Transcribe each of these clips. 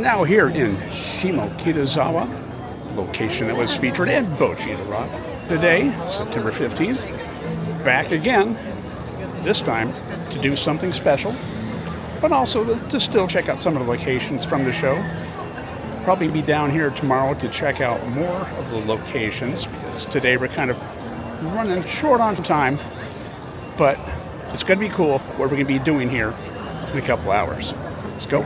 now here in Shimo-kitazawa, location that was featured in Bocchi the Rock. Today, September 15th, back again, this time to do something special, but also to still check out some of the locations from the show. Probably be down here tomorrow to check out more of the locations, because today we're kind of running short on time, but it's going to be cool what we're going to be doing here in a couple hours. Let's go.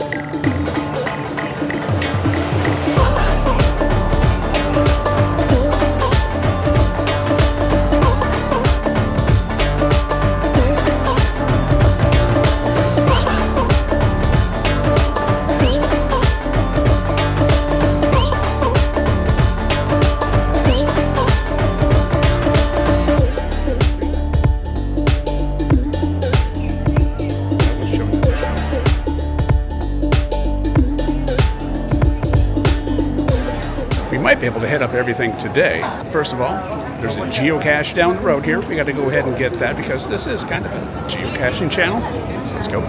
Might be able to head up everything today. First of all, there's a geocache down the road here. We got to go ahead and get that because this is kind of a geocaching channel. So let's go.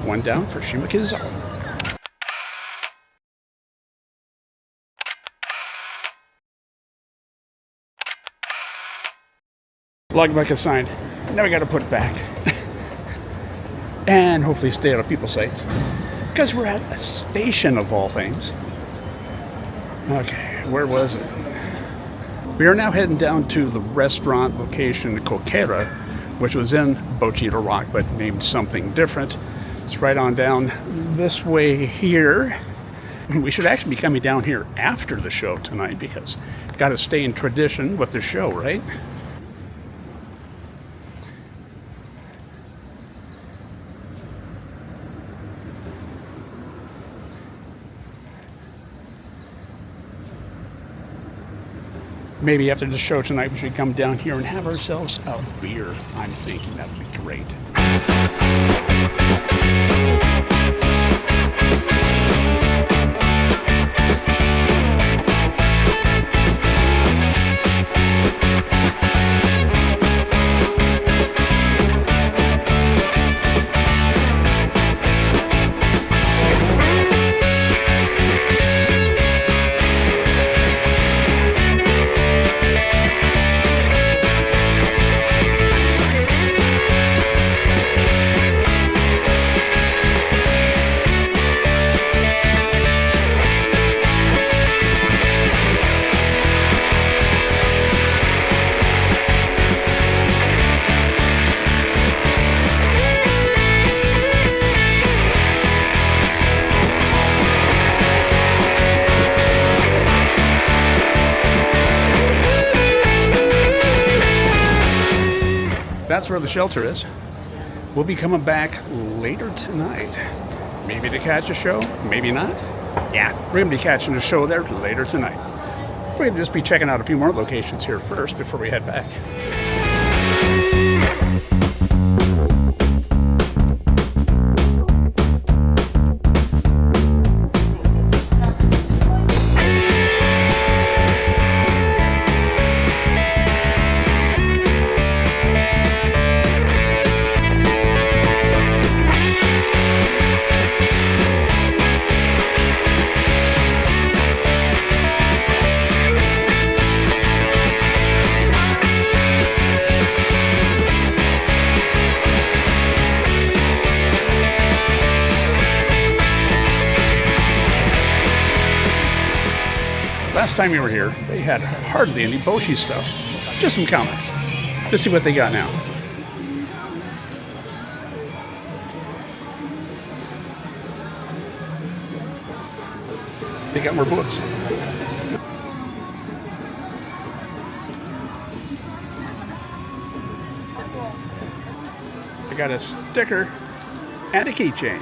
One down for Shimokitazawa. Logbook assigned. Now we got to put it back. And hopefully stay out of people's sights. Because we're at a station of all things. Okay, where was it? We are now heading down to the restaurant location, Kokera, which was in Bocchi the Rock, but named something different. It's right on down this way here. We should actually be coming down here after the show tonight because got to stay in tradition with the show, right? Maybe after the show tonight, we should come down here and have ourselves a beer. I'm thinking that would be great. That's where the shelter is. We'll be coming back later tonight. Maybe to catch a show, maybe not. Yeah, we're going to be catching a show there later tonight. We're going to just be checking out a few more locations here first before we head back. Last time we were here, they had hardly any Bocchi stuff. Just some comments. Let's see what they got now. They got more books. got a sticker and a keychain.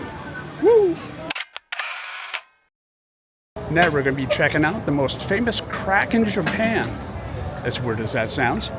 Woo! Now we're going to be checking out the most famous crack in Japan. As weird as that sounds.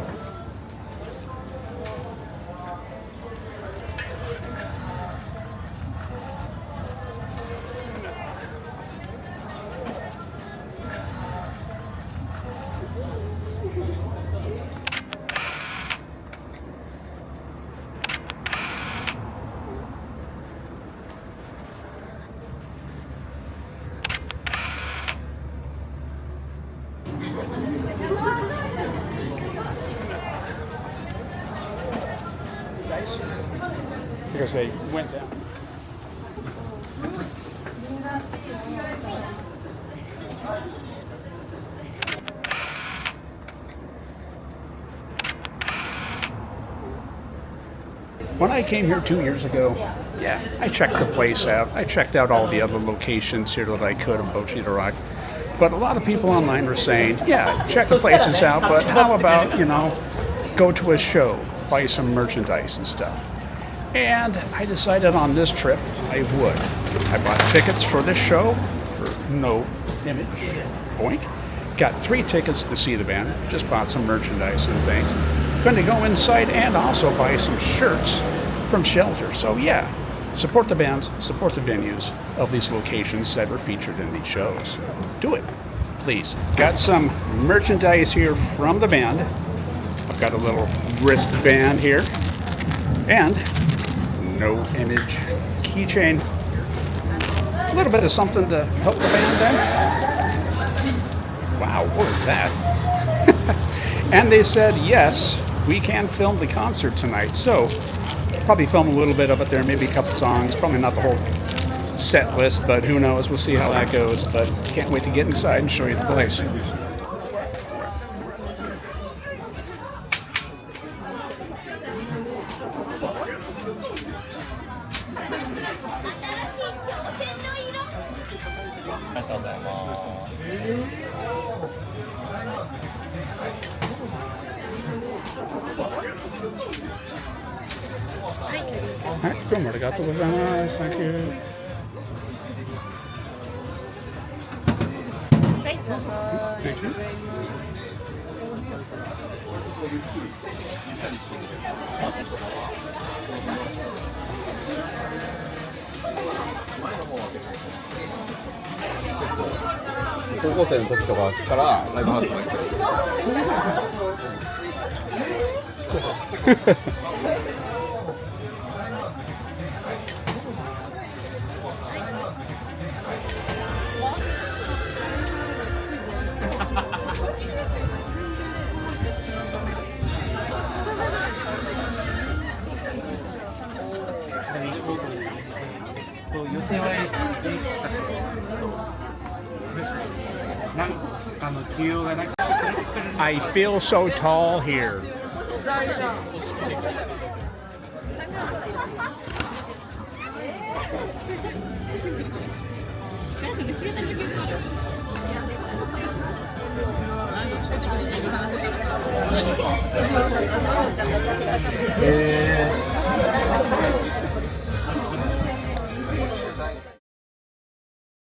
Because they went down. When I came here 2 years ago, yeah, I checked the place out. I checked out all the other locations here that I could in Bocchi the Rock. But a lot of people online were saying, yeah, check the places out, but how about, go to a show, buy some merchandise and stuff. And I decided on this trip I would. I bought tickets for this show for no image. Boink. Got 3 tickets to see the band. Just bought some merchandise and things. Going to go inside and also buy some shirts from Shelter. So yeah, support the bands, support the venues of these locations that were featured in these shows. Do it, please. Got some merchandise here from the band. I've got a little wristband here. And no image keychain. A little bit of something to help the band then. Wow, what was that? And they said, yes, we can film the concert tonight. So, probably film a little bit of it there, maybe a couple songs. Probably not the whole set list, but who knows? We'll see how that goes. But can't wait to get inside and show you the place. Alright, どうもありがとうございます。Thank you. はい、Thank you. 高校生の時とかからライブハウスに行ってる。予定は需要がなくて I feel so tall here.